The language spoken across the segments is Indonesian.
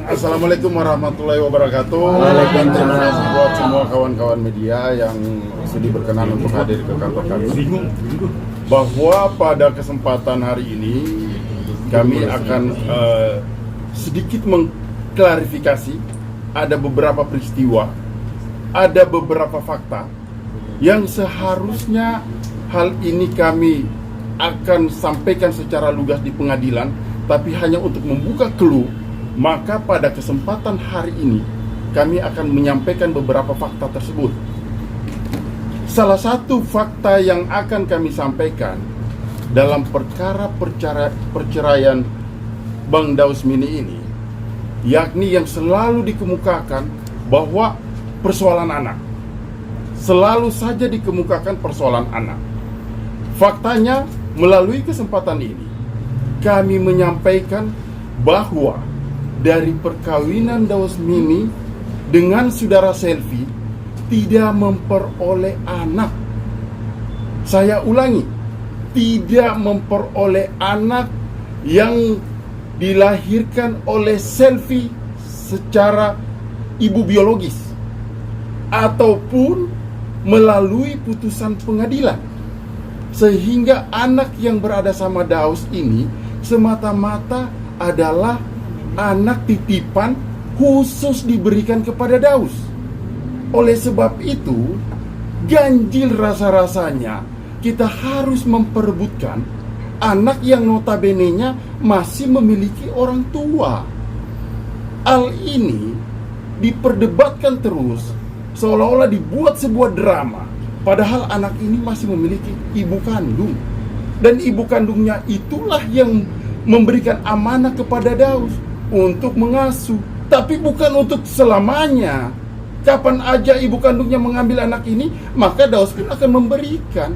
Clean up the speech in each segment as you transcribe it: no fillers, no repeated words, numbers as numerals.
Assalamualaikum warahmatullahi wabarakatuh. Waalaikumsalam. Buat semua kawan-kawan media yang sudi berkenan untuk hadir ke kantor kami, bahwa pada kesempatan hari ini kami akan sedikit mengklarifikasi ada beberapa peristiwa, ada beberapa fakta yang seharusnya hal ini kami akan sampaikan secara lugas di pengadilan, tapi hanya untuk membuka clue. Maka pada kesempatan hari ini kami akan menyampaikan beberapa fakta tersebut. Salah satu fakta yang akan kami sampaikan dalam perkara perceraian Bang Daus Mini ini, yakni yang selalu dikemukakan bahwa persoalan anak. Selalu saja dikemukakan persoalan anak. Faktanya, melalui kesempatan ini kami menyampaikan bahwa dari perkawinan Daus Mini dengan saudara Selvi tidak memperoleh anak. Saya ulangi, tidak memperoleh anak yang dilahirkan oleh Selvi secara ibu biologis ataupun melalui putusan pengadilan, sehingga anak yang berada sama Daus ini semata-mata adalah anak titipan khusus diberikan kepada Daus. Oleh sebab itu, ganjil rasa-rasanya kita harus memperebutkan anak yang notabene-nya masih memiliki orang tua. Hal ini diperdebatkan terus, seolah-olah dibuat sebuah drama, padahal anak ini masih memiliki ibu kandung. Dan ibu kandungnya itulah yang memberikan amanah kepada Daus untuk mengasuh, tapi bukan untuk selamanya. Kapan aja ibu kandungnya mengambil anak ini, maka Daus pun akan memberikan.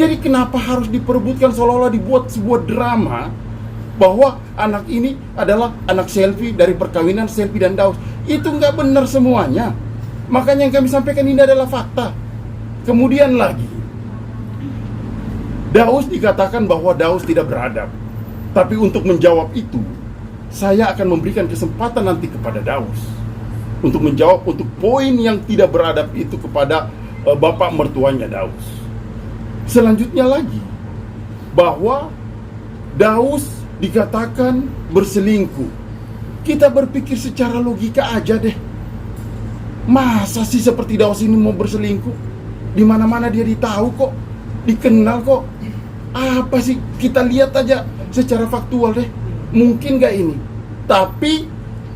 Jadi kenapa harus diperebutkan, seolah-olah dibuat sebuah drama bahwa anak ini adalah anak Selvi dari perkawinan Selvi dan Daus? Itu nggak benar semuanya. Makanya yang kami sampaikan ini adalah fakta. Kemudian lagi, Daus dikatakan bahwa Daus tidak beradab. Tapi untuk menjawab itu, saya akan memberikan kesempatan nanti kepada Daus untuk menjawab untuk poin yang tidak beradab itu kepada bapak mertuanya Daus. Selanjutnya lagi, bahwa Daus dikatakan berselingkuh. Kita berpikir secara logika aja deh. Masa sih seperti Daus ini mau berselingkuh? Di mana-mana dia ditahu kok, dikenal kok. Apa sih? Kita lihat aja secara faktual deh. Mungkin gak ini? Tapi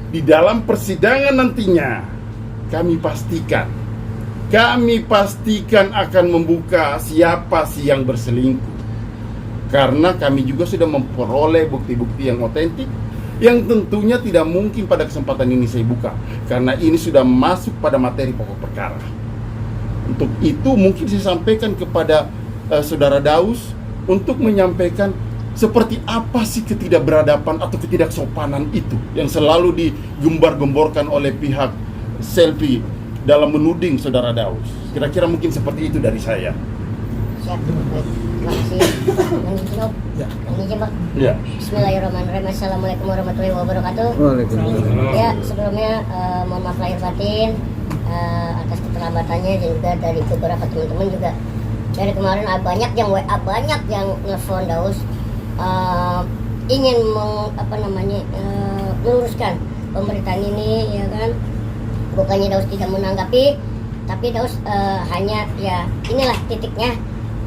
di dalam persidangan nantinya kami pastikan akan membuka siapa sih yang berselingkuh. Karena kami juga sudah memperoleh bukti-bukti yang otentik, yang tentunya tidak mungkin pada kesempatan ini saya buka, karena ini sudah masuk pada materi pokok perkara. Untuk itu mungkin saya sampaikan kepada saudara Daus untuk menyampaikan seperti apa sih ketidakberadaban atau ketidaksopanan itu yang selalu digembar-gemborkan oleh pihak Selvi dalam menuding saudara Daus. Kira-kira mungkin seperti itu dari saya. Siap. Terima kasih. Yang izin, Pak. Ya. Bismillahirrahmanirrahim. Assalamualaikum warahmatullahi wabarakatuh. Waalaikumsalam. Ya, sebelumnya mohon maaf lahir batin atas keterlambatannya, dan juga dari beberapa teman-teman juga. Dari kemarin banyak yang WA, banyak yang nelfon Daus, ingin meluruskan pemberitaan ini, ya kan. Bukannya Daus tidak menanggapi, tapi Daus hanya ya inilah titiknya.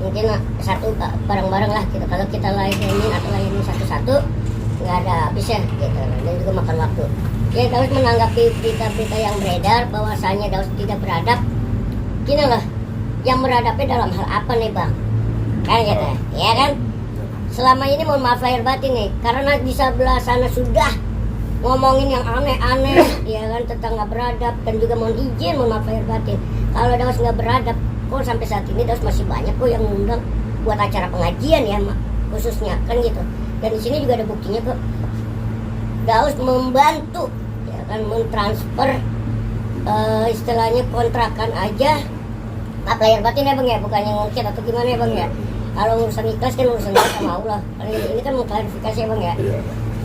Mungkin satu bareng-bareng lah gitu. Kalau kita layanin satu-satu nggak ada habisnya gitu, dan juga makan waktu. Ya, Daus menanggapi berita-berita yang beredar bahwasanya Daus tidak beradab. Gini loh, yang beradabnya dalam hal apa nih, Bang? Kan gitu, ya kan? Selama ini mohon maaf lahir batin nih, karena di sebelah sana sudah ngomongin yang aneh-aneh, ya kan, tentang nggak beradab, dan juga mohon izin, mohon maaf lahir batin. Kalau Daus nggak beradab, kok sampai saat ini Daus masih banyak kok yang ngundang buat acara pengajian ya, khususnya kan gitu. Dan di sini juga ada buktinya kok. Daus membantu, ya kan, mentransfer istilahnya kontrakan aja. Maaf lahir batin ya, Bang ya, bukannya ngungkit atau gimana ya, Bang ya. Kalau urusan ikhlas kan urusan kita sama Allah. Ini kan mengklarifikasi ya, Bang ya.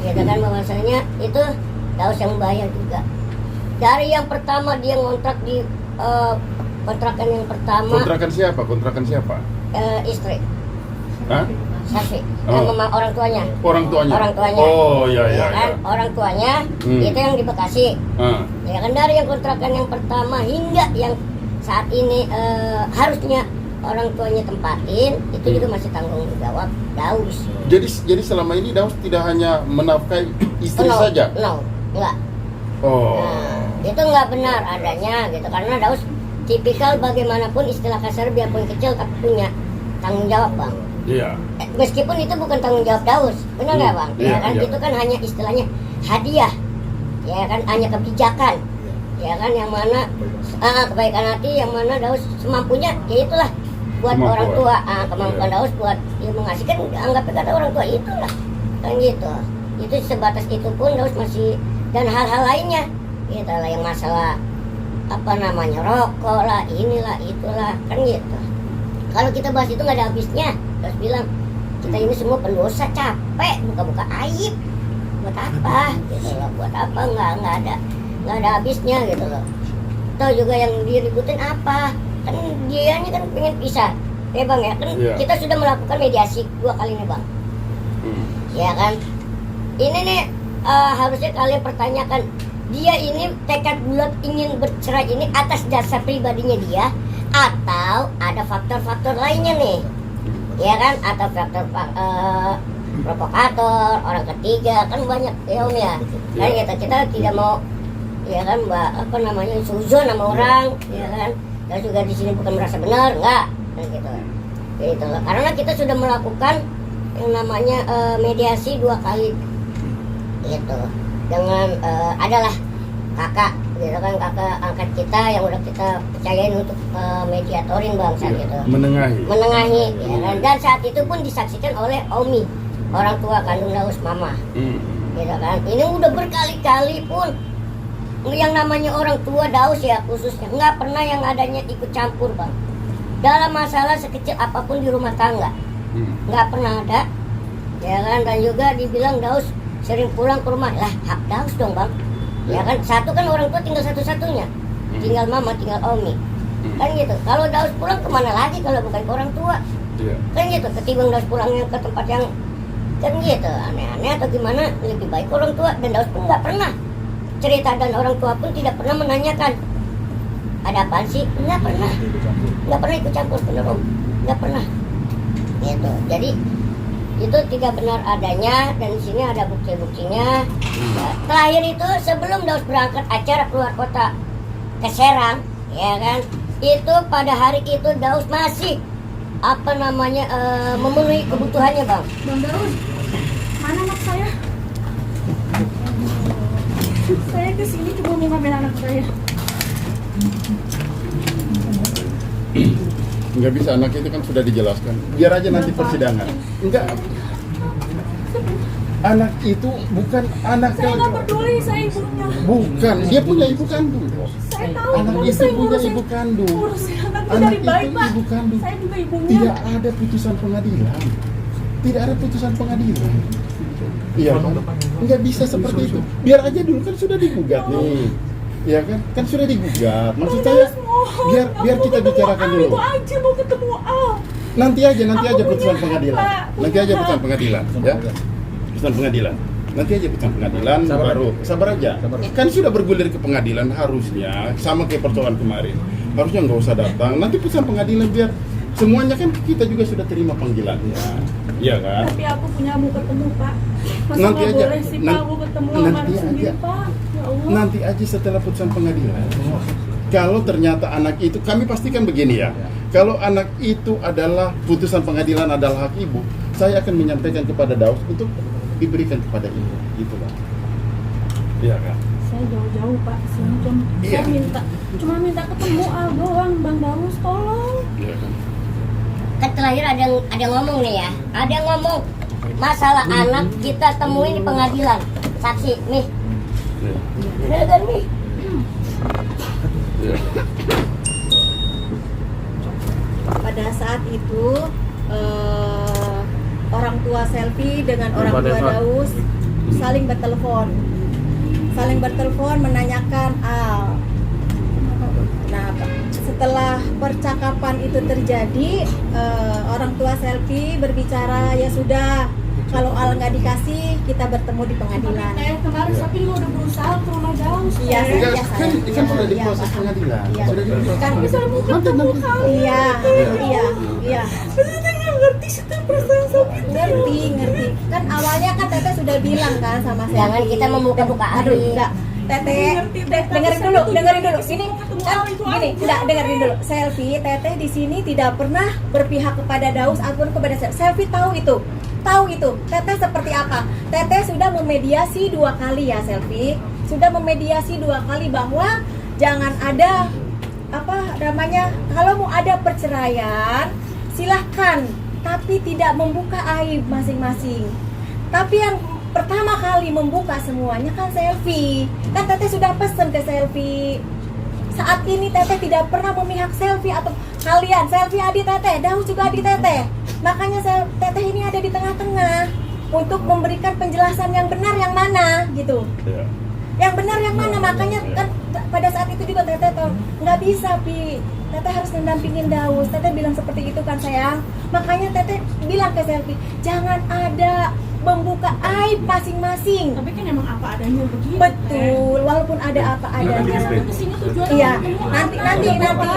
Ya, dengan bahwasanya itu Daus yang bayar juga. Dari yang pertama dia ngontrak di kontrakan yang pertama. Kontrakan siapa? Istri. Hah? Saksi. Oh. Memang orang tuanya. Orang tuanya. Oh iya iya. Kan orang tuanya itu yang di Bekasi. Ya kan dari yang kontrakan yang pertama hingga yang saat ini harusnya orang tuanya tempatin itu juga masih tanggung jawab Daus. Jadi selama ini Daus tidak hanya menafkahi istri saja? No, enggak. Oh. Nah, itu enggak benar adanya gitu karena Daus tipikal bagaimanapun istilah kasar biarpun kecil tapi punya tanggung jawab bang. Iya. Meskipun itu bukan tanggung jawab Daus, benar nggak bang? Iya, Ya kan iya. itu kan hanya istilahnya hadiah, ya kan hanya kebijakan, ya kan yang mana kebaikan hati yang mana Daus semampunya, ya itulah buat Kemampuan. orang tua, kemampuan Iya. Daus buat ya mengasihkan anggap kata orang tua itulah kan gitu. Itu sebatas itu pun Daus masih dan hal-hal lainnya, gitu lah yang masalah apa namanya rokok lah, inilah itulah kan gitu. Kalau kita bahas itu nggak ada habisnya. Terus bilang kita ini semua pendosa, capek buka-buka aib buat apa gitu loh, buat apa nggak ada habisnya gitu loh. Tahu juga yang diributin apa kan dia ini kan pengen pisah ya bang ya kan. Iya. Kita sudah melakukan mediasi 2 kali nih bang ya kan. Ini nih harusnya kalian pertanyakan dia ini tekad bulat ingin bercerai ini atas dasar pribadinya dia atau ada faktor-faktor lainnya nih ya kan, atau faktor provokator orang ketiga kan banyak ya om ya kan kita tidak mau ya kan apa namanya suzon sama orang ya kan. Dan juga di sini bukan merasa benar enggak kan gitu loh. Karena kita sudah melakukan yang namanya mediasi 2 kali gitu dengan adalah kakak gitu kan, kakak angkat kita yang udah kita percayain untuk mediatorin bangsa gitu, menengahi ya kan. Dan saat itu pun disaksikan oleh Omi, orang tua kandung Daus mama gitu kan. Ini udah berkali-kali pun yang namanya orang tua Daus ya khususnya nggak pernah yang adanya ikut campur bang dalam masalah sekecil apapun di rumah tangga, nggak pernah ada ya kan. Dan juga dibilang Daus sering pulang ke rumah, lah hak Daus dong bang ya kan. Satu kan orang tua tinggal satu-satunya, tinggal mama, tinggal Omi kan gitu. Kalau Daus pulang kemana lagi kalau bukan ke orang tua kan gitu. Ketimbang Daus pulangnya ke tempat yang kan gitu aneh-aneh atau gimana, lebih baik orang tua. Dan Daus pun nggak pernah cerita dan orang tua pun tidak pernah menanyakan ada apaan sih, nggak pernah ikut campur, bener om, nggak pernah gitu. Jadi itu tidak benar adanya dan di sini ada bukti-buktinya. Terakhir itu sebelum Daus berangkat acara keluar kota ke Serang ya kan, itu pada hari itu Daus masih apa namanya memenuhi kebutuhannya bang. Bang Daus, mana anak saya? Saya kesini cuma mau ngambil anak saya. Nggak bisa, anak itu kan sudah dijelaskan. Biar aja nanti persidangan. Enggak. Anak itu bukan anak Saya nggak peduli, saya ibunya. Bukan, dia punya ibu kandung. Saya tahu, Anak ngurus itu saya, punya ngurus ibu saya. kandung. Ngurusin anaknya Anak dari baik, itu Pak. ibu kandung. Saya juga ibunya. Tidak ada putusan pengadilan. Tidak ada putusan pengadilan. Iya kan? Nggak bisa seperti itu. Biar aja dulu kan sudah digugat nih. Iya kan? Kan sudah digugat. Maksud saya biar kita bicarakan dulu. Itu aja mau ketemu Al. Nanti aja Aku putusan punya pengadilan. hak, Pak. Nanti aja putusan pengadilan, ya. Putusan pengadilan. Nanti aja putusan pengadilan baru. Sabar aja. Kan sudah bergulir ke pengadilan harusnya sama kayak persoalan kemarin. Harusnya nggak usah datang. Nanti putusan pengadilan biar semuanya kan kita juga sudah terima panggilannya. Iya kan? Tapi aku punya mau ketemu Pak. Masa Nanti nggak aja. boleh sih Pak aku ketemu sama Nanti anak sendiri aja. Pak. Ya Allah. Nanti aja setelah putusan pengadilan. Kalau ternyata anak itu, kami pastikan begini ya. Kalau anak itu adalah putusan pengadilan adalah hak ibu, saya akan menyampaikan kepada Daus untuk diberikan kepada ibu, gitu lah. Iya kan? Saya jauh-jauh Pak sini cuma Iya. saya minta ketemu Al doang, Bang Daus tolong. Iya kan? Kan terakhir ada yang ngomong nih ya, ada yang ngomong masalah anak kita temuin di pengadilan, saksi nih, Iya. bener kan nih? Iya. Pada saat itu orang tua Selfie dengan orang tua Daus saling bertelepon. saling bertelepon menanyakan Al. Nah, setelah percakapan itu terjadi, orang tua Selfie berbicara, ya sudah, kalau Al nggak dikasih, kita bertemu di pengadilan. Kemarin Sapi juga udah berusaha ke rumah Daus. Iya, Enggak, iya, kan saya. sudah Iya, diproses paham. pengadilan. Iya. Sudah diproses. Kan Bisa ketemu kali. Iya, iya. Ngerti sih tuh perasaan Sapi. Ngerti. Kan awalnya kan Teteh sudah bilang kan sama saya. Jangan kita membuka-buka Aduh, aib. enggak. Teteh, dengerin dulu. Ini kan gini, enggak dengerin dulu. Selfie, Teteh di sini tidak pernah berpihak kepada Daus ataupun kepada Selfie tahu itu. Teteh seperti apa? Teteh sudah memediasi 2 kali ya, Selfie. Sudah memediasi 2 kali bahwa jangan ada kalau mau ada perceraian, silahkan, tapi tidak membuka aib masing-masing. Tapi yang pertama kali membuka semuanya kan Selfie. Kan Teteh sudah pesen ke Selfie. Saat ini Teteh tidak pernah memihak Selfie atau kalian. Selfie adik Teteh, Daus juga adik Teteh. Makanya Teteh ini ada di tengah-tengah untuk memberikan penjelasan yang benar yang mana gitu. Iya. Yang benar yang mana, makanya kan pada saat itu juga Teteh tahu nggak bisa Pi, Teteh harus mendampingin Daus. Teteh bilang seperti itu kan sayang. Makanya Teteh bilang ke Selfie, jangan ada membuka aib masing-masing. Tapi kan emang apa adanya begitu. Betul, walaupun ada apa adanya. Kesini tujuannya Iya, ketemu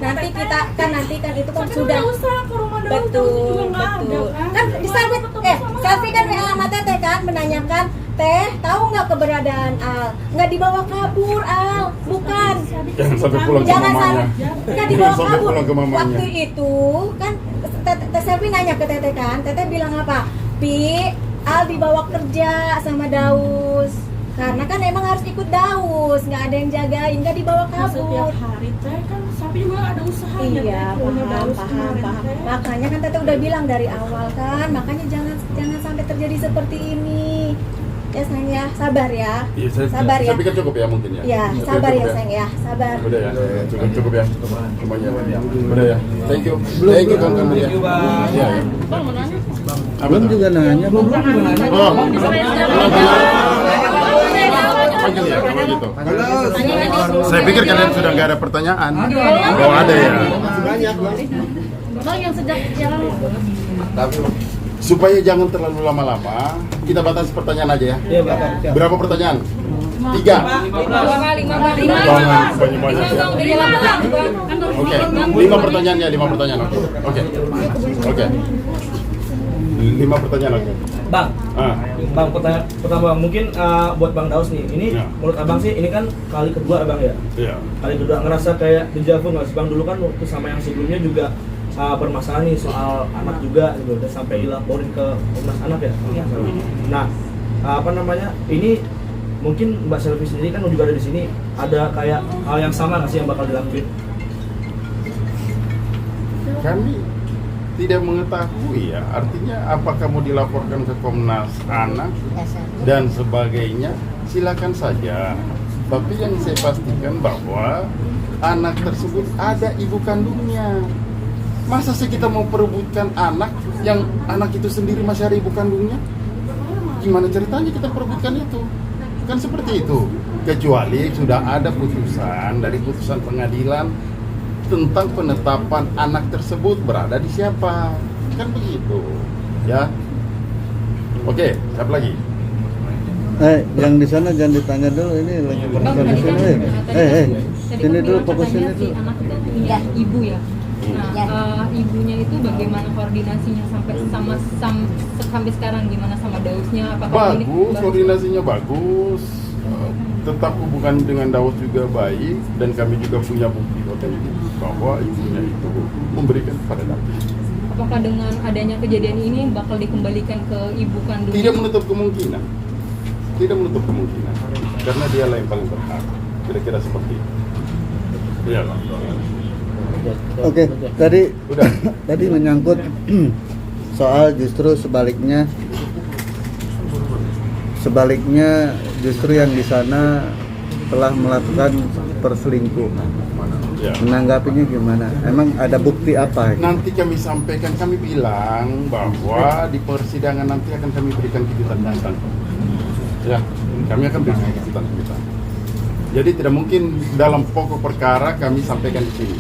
nanti kita kan itu kan Tapi sudah. nggak usah ke rumah Daus, Daus Betul, juga nggak ada betul. kan. Kan di Selfie, Selfie kan WA sama Teteh kan menanyakan, Teh, tahu nggak keberadaan Al? Nggak dibawa kabur Al, bukan. Jangan sampai pulang ke Jangan mamanya. nggak dibawa Sampai kabur. pulang ke mamanya. Waktu itu kan Teh Selfie nanya ke Teteh kan, Teteh bilang apa? Pi, Al dibawa kerja sama Daus. Karena kan emang harus ikut Daus, nggak ada yang jagain, nggak dibawa Nah, setiap kabur. hari Teh kan Sapi juga ada usahanya. Iya, Teh, ke rumah paham. Daus kemarin, Teh. Makanya kan Teteh udah bilang dari awal kan, makanya jangan sampai terjadi seperti ini. Ya sayang ya, sabar ya. Iya, Sabar ya. Saya pikir cukup ya mungkin ya. Ya, Saya sabar pikir ya cukup sayang ya, sabar. Udah ya, cukup ya. Semuanya. Udah ya. Thank you kawan-kawan ya. Iya. Belum juga nanya, belum Oh. Panggil ya kalau gitu. Saya pikir kalian sudah nggak ada pertanyaan. Oh ada ya. Bang yang sedang jalan. Supaya jangan terlalu lama-lama, kita batasi pertanyaan aja ya. Iya, Bapak. Berapa pertanyaan? 3. Jangan banyak-banyak ya. Oke, 5 pertanyaan ya, 5 pertanyaan. Oke. 5 pertanyaan oke. Bang, Ah. Bang pertama mungkin buat Bang Daus nih. Ini Ya. menurut Abang sih ini kan kali kedua Abang ya. Iya. Kali kedua ngerasa kayak deja vu nggak sih Bang? Dulu kan waktu sama yang sebelumnya juga bermasalah nih soal anak juga gitu, udah sampai dilaporin ke Komnas Anak ya. Nah, ini mungkin Mbak Selfie sendiri kan juga ada di sini, ada kayak hal yang sama nggak sih yang bakal dilakuin? Kami tidak mengetahui ya, artinya apakah mau dilaporkan ke Komnas Anak dan sebagainya, silakan saja. Tapi yang saya pastikan bahwa anak tersebut ada ibu kandungnya. Masa sih kita mau perebutkan anak yang anak itu sendiri masih ada ibu kandungnya? Gimana ceritanya kita perebutkan itu? Kan seperti itu. Kecuali sudah ada putusan dari putusan pengadilan tentang penetapan anak tersebut berada di siapa. Kan begitu. Ya. Oke, siapa lagi? Yang di sana jangan ditanya dulu, ini lagi fokus di sini. Sini dulu, fokus sini dulu. Anak udah punya ibu ya. Nah, ibunya itu bagaimana koordinasinya sampai sekarang, gimana sama Dausnya? Apakah ini Bagus, koordinasinya bagus. Tetap hubungan dengan Daus juga baik, dan kami juga punya bukti bahwa ibunya itu memberikan kepada Daus. Apakah dengan adanya kejadian ini bakal dikembalikan ke ibu kandungnya? Tidak menutup kemungkinan. Tidak menutup kemungkinan. Karena dialah yang paling berhak. Kira-kira seperti itu. Iya lah. Oke, tadi Udah. tadi menyangkut soal justru sebaliknya justru yang di sana telah melakukan perselingkuhan. Ya. Menanggapinya gimana? Emang ada bukti apa? Nanti kami sampaikan, kami bilang bahwa di persidangan nanti akan kami berikan kejutan-kejutan. Ya, Kami akan beri tuntutan kita. Jadi tidak mungkin dalam pokok perkara kami sampaikan di sini.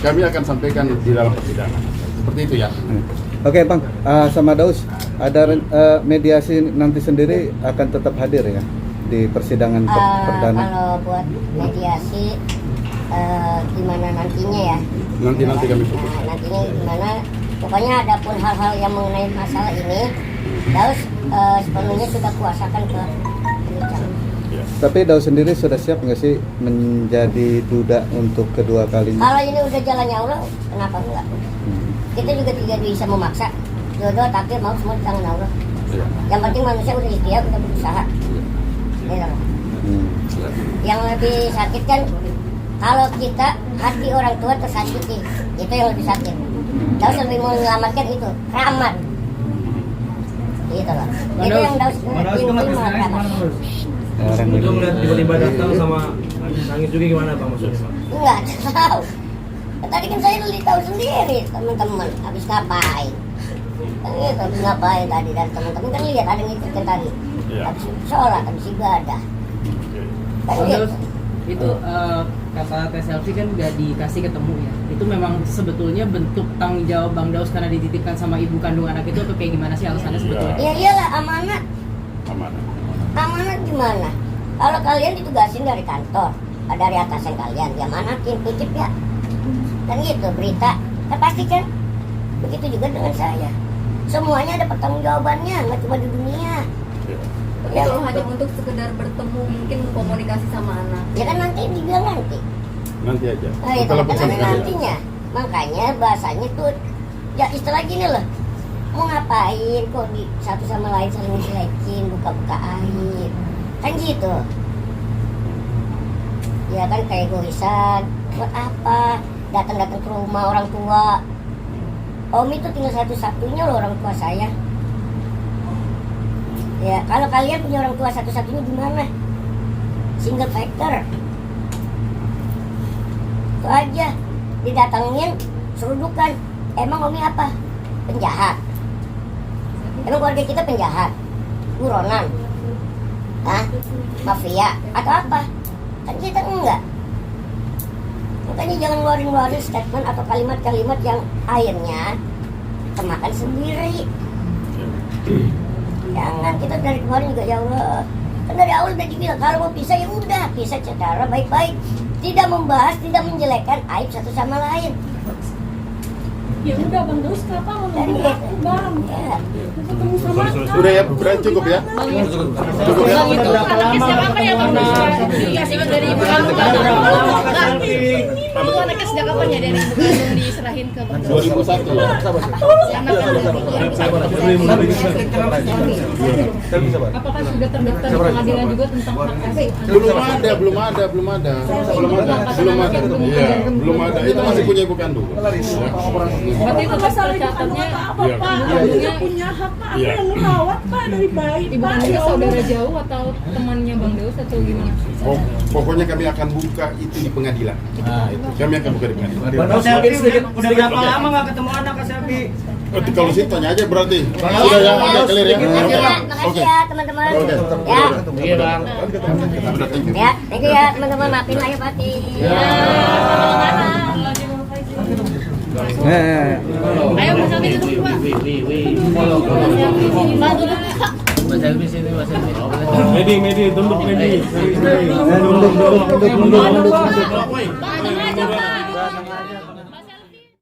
Kami akan sampaikan di dalam persidangan. Seperti itu ya. Oke Bang, sama Daus, ada mediasi nanti sendiri akan tetap hadir ya di persidangan perdana? Kalau buat mediasi gimana nantinya ya? Nanti kami fokus. Nantinya gimana? Pokoknya ada pun hal-hal yang mengenai masalah ini, Daus sepenuhnya sudah kuasakan ke Richard. Tapi Daus sendiri sudah siap nggak sih menjadi duda untuk kedua kalinya? Kalau ini udah jalannya Allah, kenapa enggak? Kita juga tidak bisa memaksa. Jodoh takdir mau semua di tangan Allah. Yang penting manusia udah ikhtiar, udah berusaha. Gitu loh. Yang lebih sakit kan kalau kita hati orang tua tersakiti, itu yang lebih sakit. Daus lebih mau menyelamatkan itu, keramat. Gitu loh. Itu yang Daus malah keramat. Orang Itu melihat tiba-tiba datang sama nangis juga gimana Bang maksudnya? Enggak tahu. Tadi kan saya udah tahu sendiri teman-teman habis ngapain. Gitu, habis ngapain tadi dan teman-teman kan lihat ada yang ngikutin tadi. Habis sholat, habis ibadah. Kan gitu. Itu kata Teh Selfie kan nggak dikasih ketemu ya. Itu memang sebetulnya bentuk tanggung jawab Bang Daus karena dititipkan sama ibu kandung anak itu atau kayak gimana sih alasannya sebetulnya? Ya iyalah amanat. Amanah. Amanat gimana? Kalau kalian ditugasin dari kantor, dari atasan kalian, ya manakin, titip ya. Kan gitu berita, kan pasti kan? Begitu juga dengan saya. Semuanya ada pertanggungjawabannya, nggak cuma di dunia. Ya, Kalau hanya untuk sekedar bertemu, mungkin komunikasi sama anak. ya kan nanti dibilang nanti. Nanti aja. Nah, itu Setelah kan bersama ada kalian. nantinya. Makanya bahasanya tuh, ya istilah gini loh. Mau ngapain kok di satu sama lain saling ngejelekin, buka-buka aib. Kan gitu. Ya kan kayak egoisan. Buat apa? Datang-datang ke rumah orang tua. Om itu tinggal satu-satunya loh orang tua saya. Ya kalau kalian punya orang tua satu-satunya gimana? Single factor. Itu aja. Didatengin, serudukan. Emang Omi apa? Penjahat. Emang keluarga kita penjahat? Buronan? Hah? Mafia? Atau apa? Kan kita enggak. Makanya jangan ngeluarin statement atau kalimat-kalimat yang akhirnya kemakan sendiri. Jangan, kita dari kemarin juga ya Allah. Kan dari awal udah dibilang kalau mau pisah ya udah pisah secara baik-baik. Tidak membahas, tidak menjelekkan aib satu sama lain. Ya udah Bang Daus, kenapa mau nunggu aku Bang? Ya. Ketemu sama aku. Sudah ya, sudah cukup ya. Cukup ya. Itu anaknya siapa ya Bang Daus? Dikasih dari ibu kandung. Itu anaknya sejak kapan ya dari ibu kandung diserahin ke Bang Daus? 2001 ya. Apakah sudah terdaftar di pengadilan juga tentang hak asuh? Belum ada. Iya, belum ada. Itu masih punya ibu kandung. Berarti itu tercatatnya Apa Pak? Dia punya hak Pak, apa yang merawat Pak dari bayi ibu Pak? kandungnya Ya Allah. saudara jauh atau temannya Bang Daus atau gimana? Pokoknya kami akan buka itu di pengadilan. Kami akan buka di pengadilan. Bang Daus sedikit udah berapa lama nggak ketemu anak Kak Selfie? Kalau situ tanya aja berarti. Sudah ya, udah clear ya. Makasih ya teman-teman. Oke. Ya. Iya Bang. Udah, thank you. Ya, thank you ya teman-teman, maafin lah ya Pati. Ayo Mas Alvin duduk Pak. Pak duduk Pak. Medi, tunduk Medi. Duduk. Pak, tenang aja Pak.